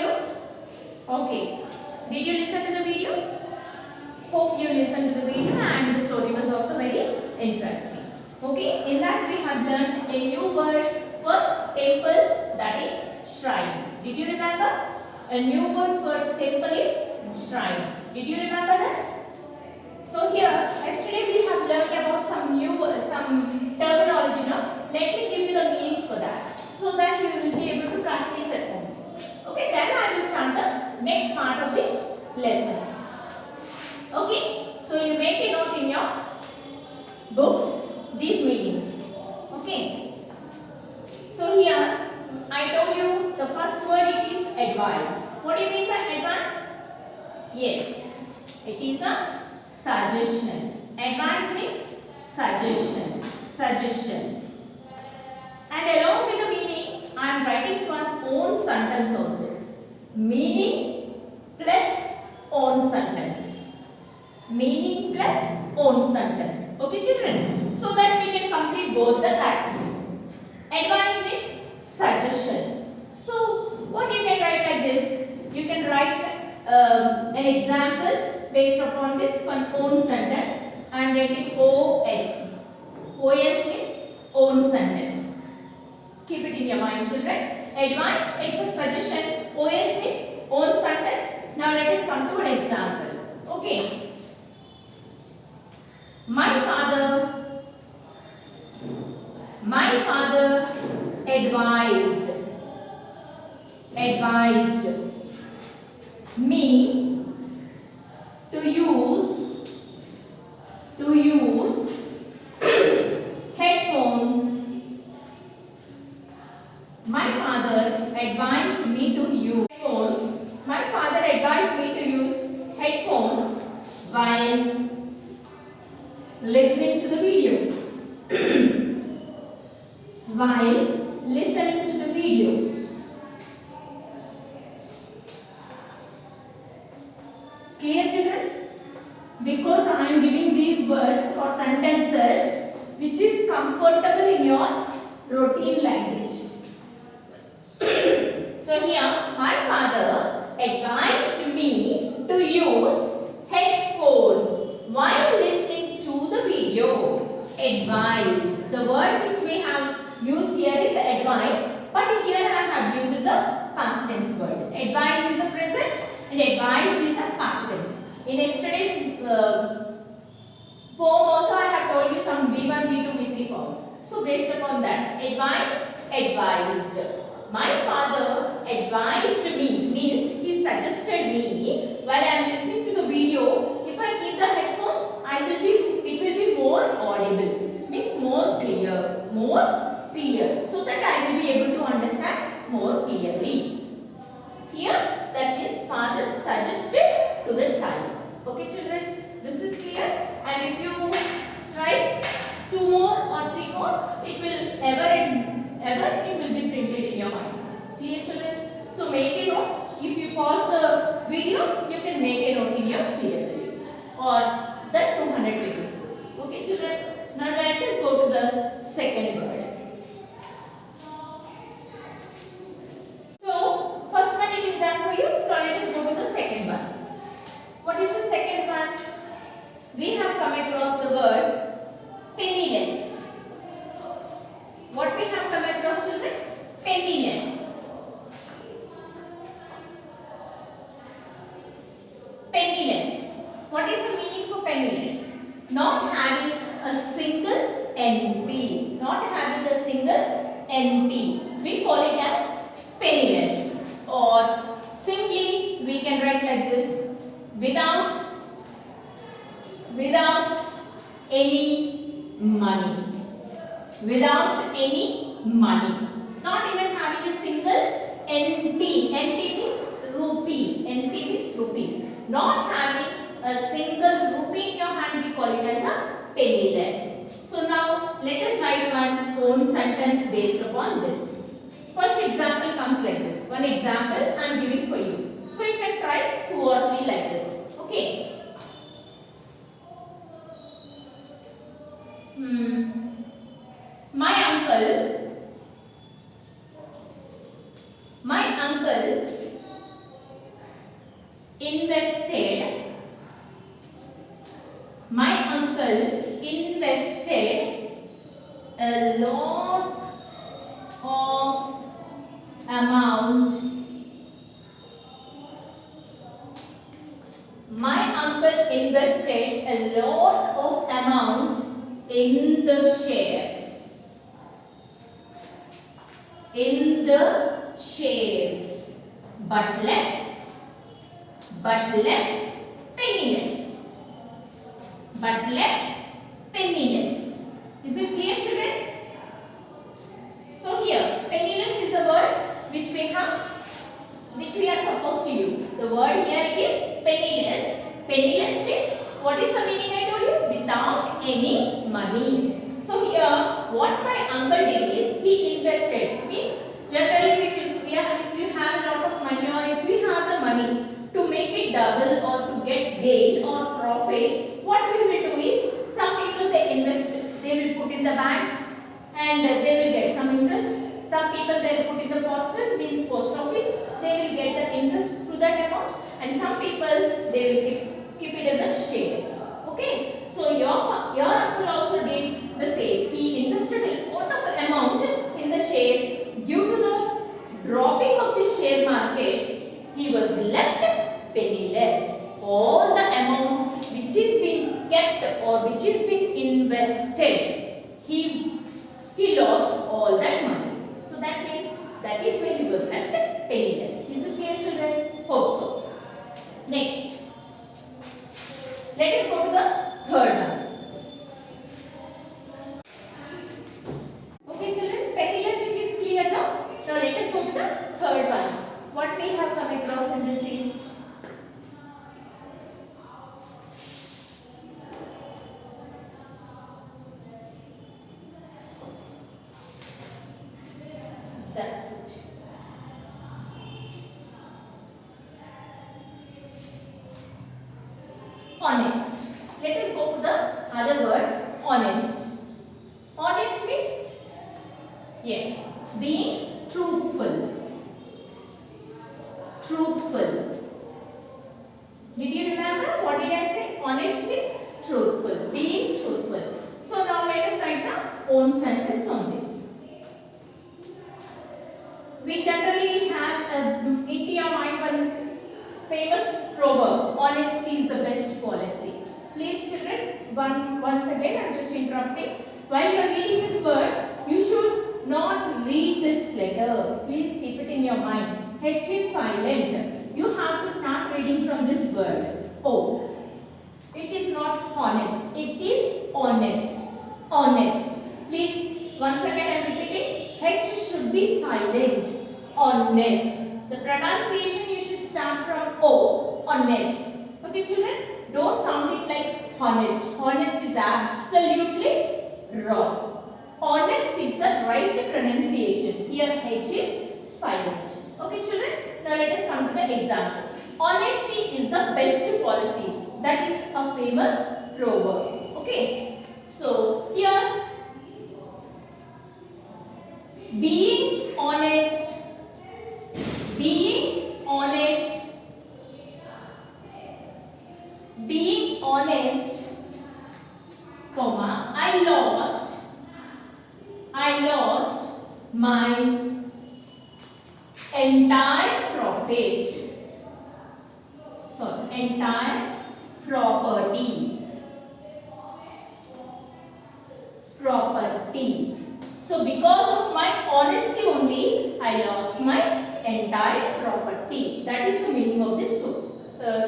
you? Okay. Did you listen to the video? Hope you listened to the video and the story was also very interesting. Okay. In that we have learned a new word for temple, that is shrine. Did you remember? A new word for temple is shrine. Did you remember that? So here, yesterday we have learned about some terminology. Now, let me give you the meanings for that, so that you will be able to practice at home. Okay, then I will start the next part of the lesson. Okay, so you make a note in your books these meanings. Okay. So here I told you the first word, it is advice. What do you mean by advice? Yes, it is a suggestion. Advice means suggestion. Suggestion. And along with the meaning, I am writing one own sentence also. Meaning plus own sentence. Meaning plus own sentence. Okay, children? So that we can complete both the types. Advice means suggestion. So what you can write like this? You can write an example based upon this one own sentence. I am writing OS. OS means own sentence. Keep it in your mind, children. Advice, it's a suggestion. OS means own sentence. Now let us come to an example. Okay. My father advised me to use headphones. My father advised me to use headphones. My father advised me to use headphones while listening to the video. While listening to the video. Clear, children? Because I am giving these words or sentences which is comfortable in your routine language. So here, my father advised me to use headphones while listening to the video. Advise. The word which we have used here is advice, but here I have used the past tense word. Advise is a present and advised is a past tense. In yesterday's poem also I have told you some V1, V2, V3 forms. So based upon that, advice, advised. My father advised me means he suggested me while I am listening to the video. If I keep the headphones, it will be more audible. Means more clear. More clear. So that I will be able to understand more clearly. Here that means father suggested to the child. Okay, children, this is clear. And if you try 2 more or 3 more, it will it will be printed in your minds. Clear, children? So make a note. If you pause the video, you can make a note in your CW or the 200 pages book. Okay, children? Now let us go to the second word. So first one it is done for you. Now let us go to the second one. What is the second one? We have come across the word penniless. What we have come across, children? Penniless. Penniless. What is the meaning for penniless? Not having a single NP. Not having a single NP. We call it as penniless. Or simply we can write like this. Without any money. Without any money. Not even having a single NP. NP means rupee. NP means rupee. Not having a single rupee in your hand, we call it as a penniless. So now let us write one own sentence based upon this. First example comes like this. One example I am giving for you. So you can try 2 or 3 like this. Okay. My uncle invested, my uncle invested a lot of amount. My uncle invested a lot of amount in the shares. In the shares, but left penniless. But left penniless. Is it clear, children? So here, penniless is a word which we are supposed to use. The word here is penniless. Penniless means, what is the meaning I told you? Without any money. So here, what my uncle did is, he invested. Means, generally if you have a lot of money, or if we have the money to make it double or to get gain or profit, what we will do is, some people they invest, they will put in the bank and they will get some interest. Some people they will put in the postal, means post office, they will get the interest to that amount, and some people they will keep it in the shares. Okay, so your uncle also did the same. He invested a lot of amount in the shares. Due to the dropping of the share market, he was left penniless. All the amount which is being kept or which is being invested, he lost all that money. So that means that is where he was left penniless. Is it clear, children? Hope so. Next, let us go to the third one. Okay, children, penniless it is clear now. Now let us go to the third one. What we have come across in this is that's it. Honest. Let us go for the other word, honest. Honest means, yes, being truthful. Truthful. Did you remember? What did I say? Honest means truthful. Being truthful. So now let us write the own sentence on this. We generally have into your mind one famous proverb, honesty is the best policy. Please children, once again I am just interrupting. While you are reading this word, you should not read this letter. Please keep it in your mind. H is silent. You have to start reading from this word. O. It is not honest. It is honest. Honest. Please, once again I am repeating. H should be silent. Honest. The pronunciation you should start from O. Honest. Okay, children? Don't sound it like honest. Honest is absolutely wrong. Honest is the right pronunciation. Here H is silent. Okay, children? Now let us come to the example. Honesty is the best policy. That is a famous proverb. Okay. So here, being honest, being honest, being honest, comma, I lost my entire profit, sorry, entire property. So because of my honesty only, I lost my entire property. That is the meaning of this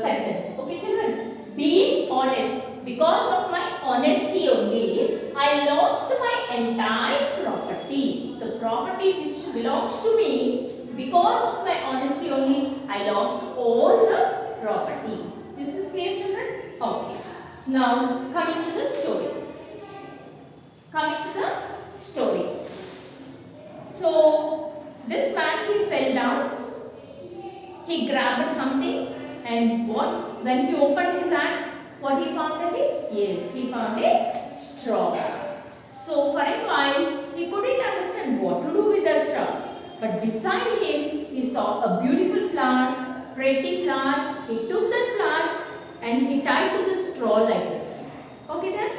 sentence. Okay, children? Being honest. Because of my honesty only, I lost my entire property. The property which belongs to me, because of my honesty only, I lost all the property. This is clear, children? Okay. Now, coming to the story. So, this man, he fell down. He grabbed something, and what? When he opened his hands, what he found in it? Yes, he found a straw. So, for a while, he couldn't understand what to do with that straw. But beside him, he saw a beautiful flower pretty flower. He took that flower and he tied to the straw like this. Okay then?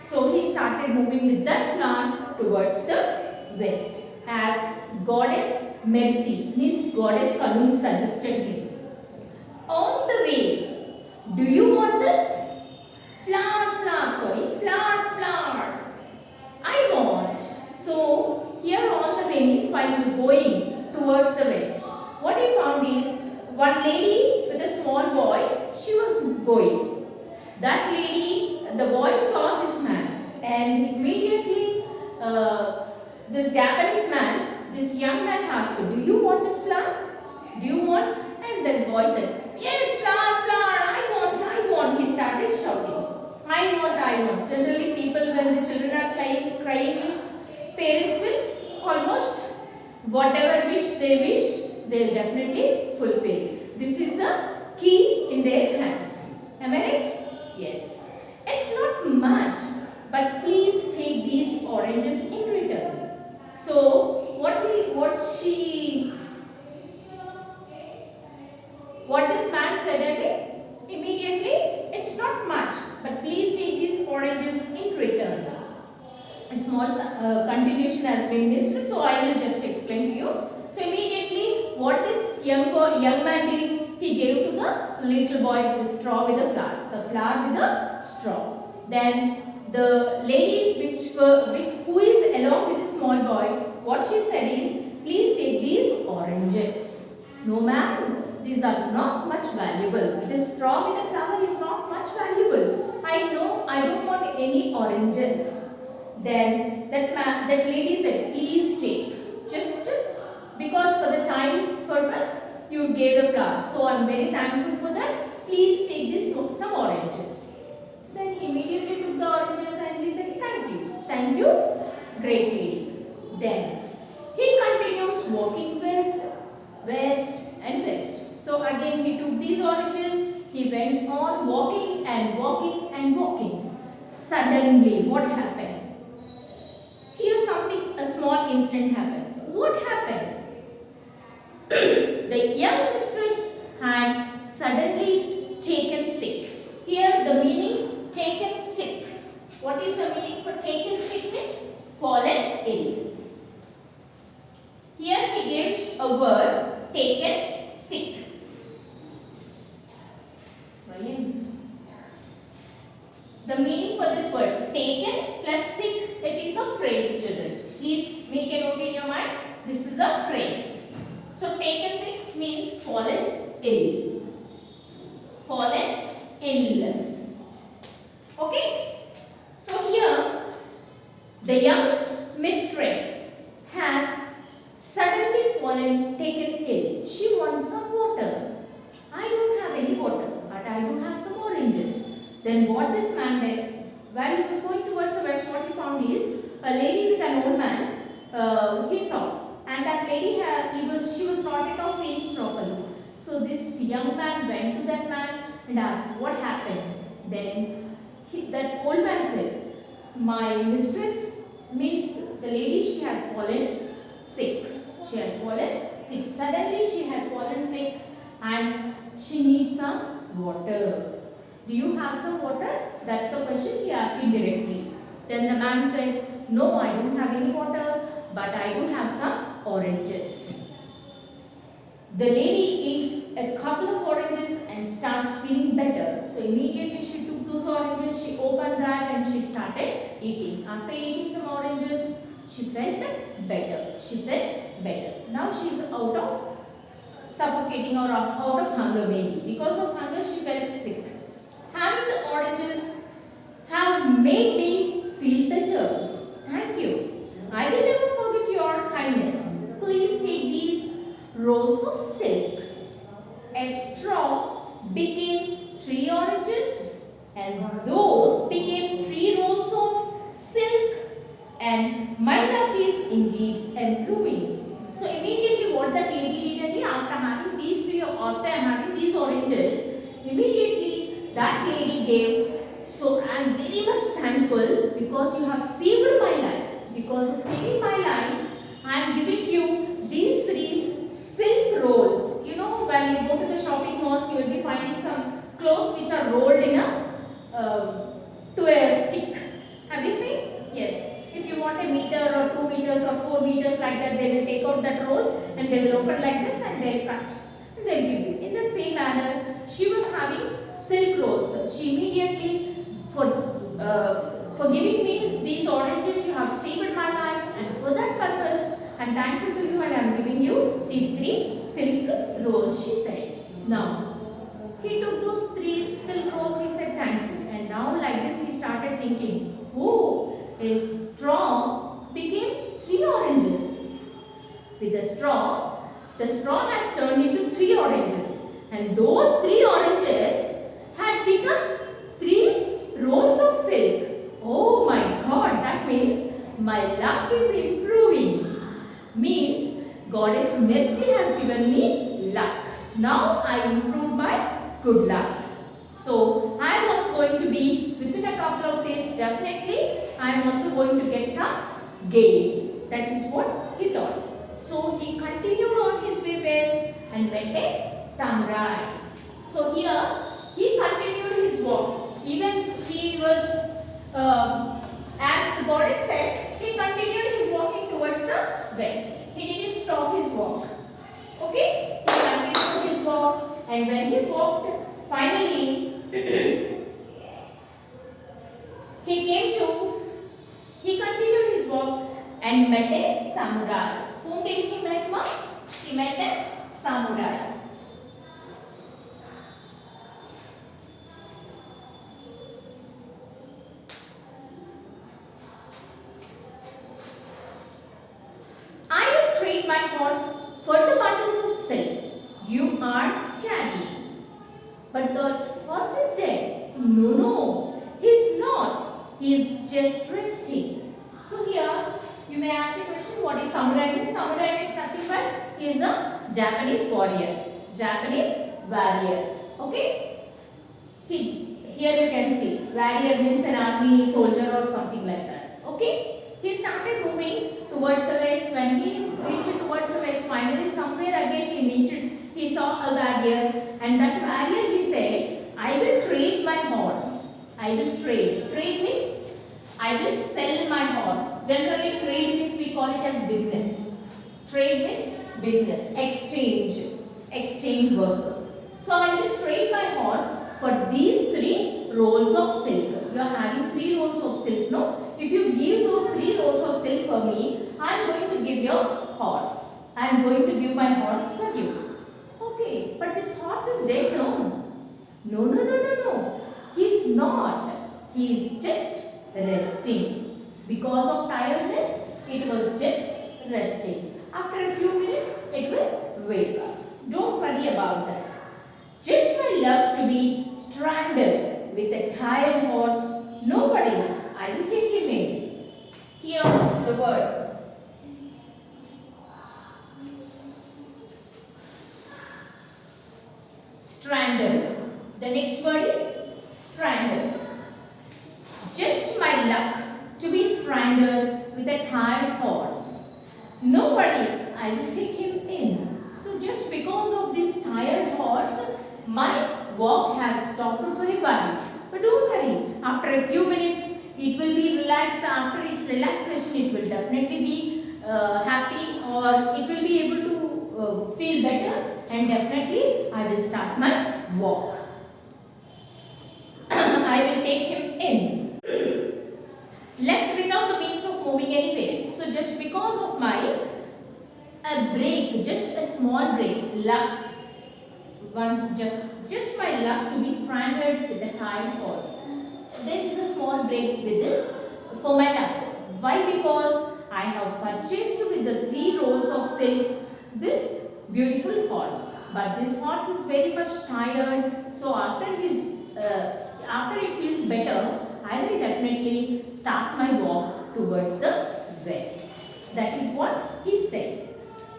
So he started moving with that flower towards the west. As Goddess Mercy, means Goddess Kanun suggested him. On the way, do you want this? Flower. I want. So here on the way means while he was going towards the west, what he found is one lady with a small boy, she was going. That lady, the boy saw this man and immediately this Japanese man, this young man asked, do you want this flower? Do you want? And the boy said, yes, flower, I want. He started shouting, I want. Generally people when the children are crying means parents will almost whatever wish, they will definitely fulfill. This is the key in their hands. Am I right? Yes. It's not much, but please take these oranges in return. So what this man said again? Immediately, it's not much, but please take these oranges in return. A small continuation has been missed, so I will just explain to you. So immediately, what this young man did, he gave to the little boy the straw with the flower with the straw. Then the lady who is along with the small boy, what she said is, please take these oranges. No ma'am, these are not much valuable. This straw with the flower is not much valuable. I know, I don't want any oranges. Then that lady said, please take. Just because for the child purpose, you gave the flower. So I am very thankful for that. Please take this some oranges. Then he immediately took the oranges and he said, thank you, great lady. Then he continues walking west and west. So again he took these oranges, he went on walking and walking. Suddenly what happened? Here a small incident happened. What happened? The young mistress had suddenly taken sick. Here the meaning taken sick. What is the meaning for taken sick means? Fallen ill. Here he gave a word, taken sick. The meaning for this word, taken plus sick, it is a phrase, children. Please make a note in your mind. This is a phrase. So taken sick means fallen ill. Fallen ill. Okay? So here, the young mistress has suddenly taken ill. She wants some water. I don't have any water, but I do have some oranges. Then what this man did, while he was going towards the west, what he found is a lady with an old man, he saw. And that lady, she was not at all feeling properly. So this young man went to that man and asked, what happened? Then that old man said, my mistress, means the lady, she has fallen sick. She had fallen sick. Suddenly she had fallen sick and she needs some water. Do you have some water? That's the question he asked indirectly. Then the man said, no, I don't have any water, but I do have some oranges. The lady eats a couple of oranges and starts feeling better. So immediately she took those oranges, she opened that and she started eating. After eating some oranges, she felt better. Now she is out of suffocating or out of hunger maybe. Because of hunger she felt sick. Having the oranges have made me feel better. Thank you. I will never forget your kindness. Please take these rolls of silk. A straw became 3 oranges and those became 3 rolls of silk, and my luck is indeed improving. So immediately what that lady did, after having these oranges, immediately that lady gave, so I am very much thankful because you have saved my life. Because of saving my life, I am giving you these 3 silk rolls. You know, when you go to the shopping malls, you will be finding some clothes which are rolled in to a stick. Have you seen? Yes. If you want a meter or 2 meters or 4 meters like that, they will take out that roll and they will open like this and they will cut. And they will give you. In that same manner, she was having silk rolls. She immediately, for giving me these oranges, you have saved my life, and for that purpose, I am thankful to you and I am giving you these 3 silk rolls, she said. Now, he took those 3 silk rolls, he said thank you. And now like this he started thinking, oh, his straw became 3 oranges. With the straw has turned into 3 oranges. And those 3 oranges had become 3 rolls of silk. Oh my God, that means my luck is improving. Means Goddess Mercy has given me luck. Now I improved my good luck. So I was going to be, within a couple of days, definitely I am also going to get some gain. That is what he thought. So he continued on his way west and met a samurai. So here he continued his walk. Even he was, as the goddess said, he continued his walking towards the west. He didn't stop his walk. Okay? He continued his walk, and when he walked, finally he continued his walk and met a samurai. Whom did he met, ma? He met a samurai. I will trade my horse for the bundles of silk you are carrying. But the horse is dead. No, he is not. He is just resting. So here you may ask a question, what is samurai means? Samurai means nothing but he is a Japanese warrior. Okay? Here you can see warrior means an army soldier or something like that. Okay? He started moving towards the west. When he reached towards the west, finally somewhere again he saw a warrior, and that warrior he said, I will trade my horse. I will trade. Trade means I will sell my horse. Generally trade means we call it as business. Trade means business, exchange work. So I will trade my horse for these 3 rolls of silk. You are having 3 rolls of silk, no? If you give those 3 rolls of silk for me, I am going to give your horse. I am going to give my horse for you. Okay, but this horse is dead, no? No. He is not. He is just resting. Because of tiredness, it was just resting. After a few minutes, it will wake up. Don't worry about that. Just my luck to be stranded with a tired horse. No worries, I will take him in. Here the word. Stranded. The next word is stranded. Just my luck to be stranded with a tired horse. No worries, I will take him in. So just because of this tired horse, my walk has stopped for a while. But don't worry, after a few minutes, it will be relaxed. After its relaxation, it will definitely be happy, or it will be able to feel better, and definitely I will start my walk. I will take him in. Left without the means of moving anywhere. So just because of my break, just a small break, luck, just my luck to be stranded with a tired horse. There is a small break with this for my luck. Why? Because I have purchased with the 3 rolls of silk this beautiful horse. But this horse is very much tired. So after it feels better, I will definitely start my walk towards the west. That is what he said.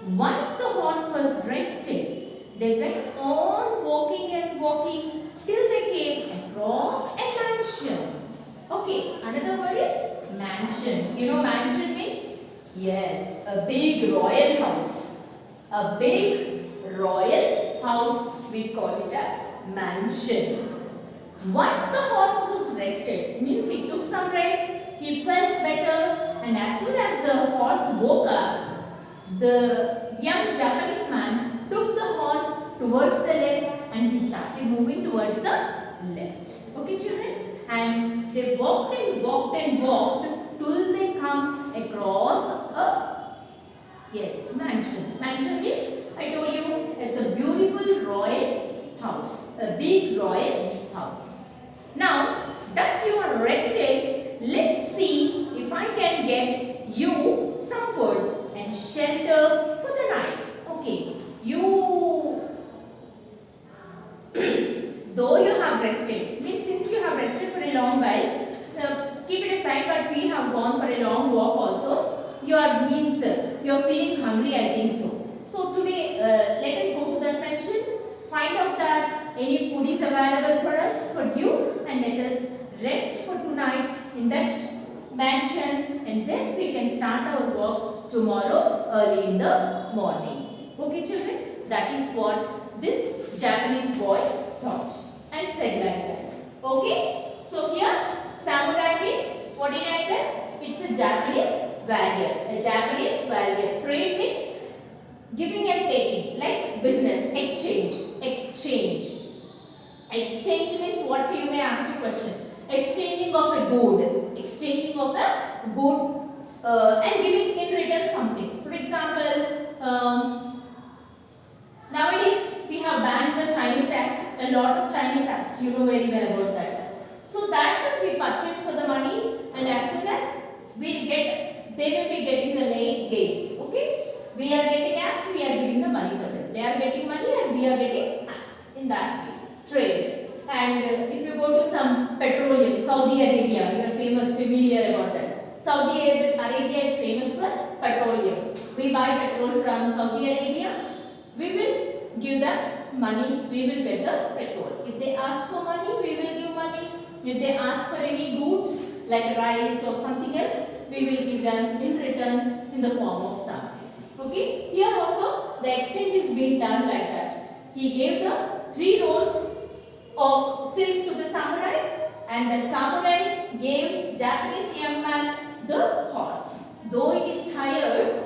Once the horse was rested, they went on walking and walking till they came across a mansion. Okay, another word is mansion. You know mansion means? Yes, a big royal house. A big royal house, we call it as mansion. Once the horse was rested, means he took some rest, he felt better, and as soon as the horse woke up, the young Japanese man took the horse towards the left and he started moving towards the left. Okay, children? And they walked and walked and walked till they come across a mansion. Mansion means, I told you, it's a beautiful royal house, a big royal house. Now that you are rested, let's see if I can get you some food and shelter for the night. Okay, though you have rested, means since you have rested for a long while, keep it aside, but we have gone for a long walk also. You are feeling hungry, I think so. So today, let us go to that mansion, find out that any food is available for us, for you, and let us rest for tonight in that mansion, and then we can start our work tomorrow early in the morning. Okay, children? That is what this Japanese boy thought and said like that. Okay? So here, samurai means, what did I tell? It's a Japanese warrior. A Japanese warrior. Trade means giving and taking, like business, exchange. Exchange means, what you may ask a question. Exchanging of a good. Exchanging of a good and giving in return something. For example, nowadays we have banned the Chinese apps, a lot of Chinese apps, you know very well about that. So that we purchase for the money, and as soon as they will be getting the gain. Okay? We are getting apps, we are giving the money for them. They are getting money and we are getting apps in that way. Trade. And if you go to some petroleum, Saudi Arabia, you are familiar about that. Saudi Arabia is famous for petroleum. We buy petrol from Saudi Arabia, we will give them money, we will get the petrol. If they ask for money, we will give money. If they ask for any goods like rice or something else, we will give them in return in the form of something. Okay, here also the exchange is being done like that. He gave the 3 rolls of silk to the samurai, and that samurai gave Japanese young man the horse. Though it is tired,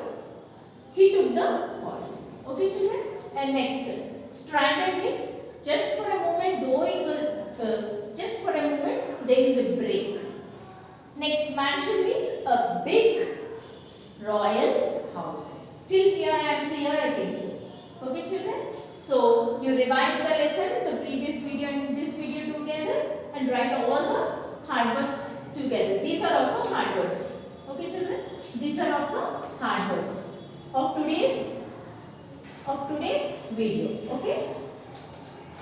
he took the horse. Okay, children? And next, stranded means just for a moment, just for a moment there is a break. Next, mansion means a big royal house. Till here I am clear, I think so. Okay, children? So you revise the lesson, the previous video and this video together, and write all the hard words together. These are also hard words. Okay, children? These are also hard words of today's video. Okay?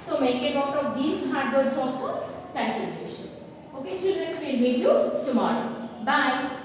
So make a note of these hard words also. Continuation. Okay, children? We'll meet you tomorrow. Bye.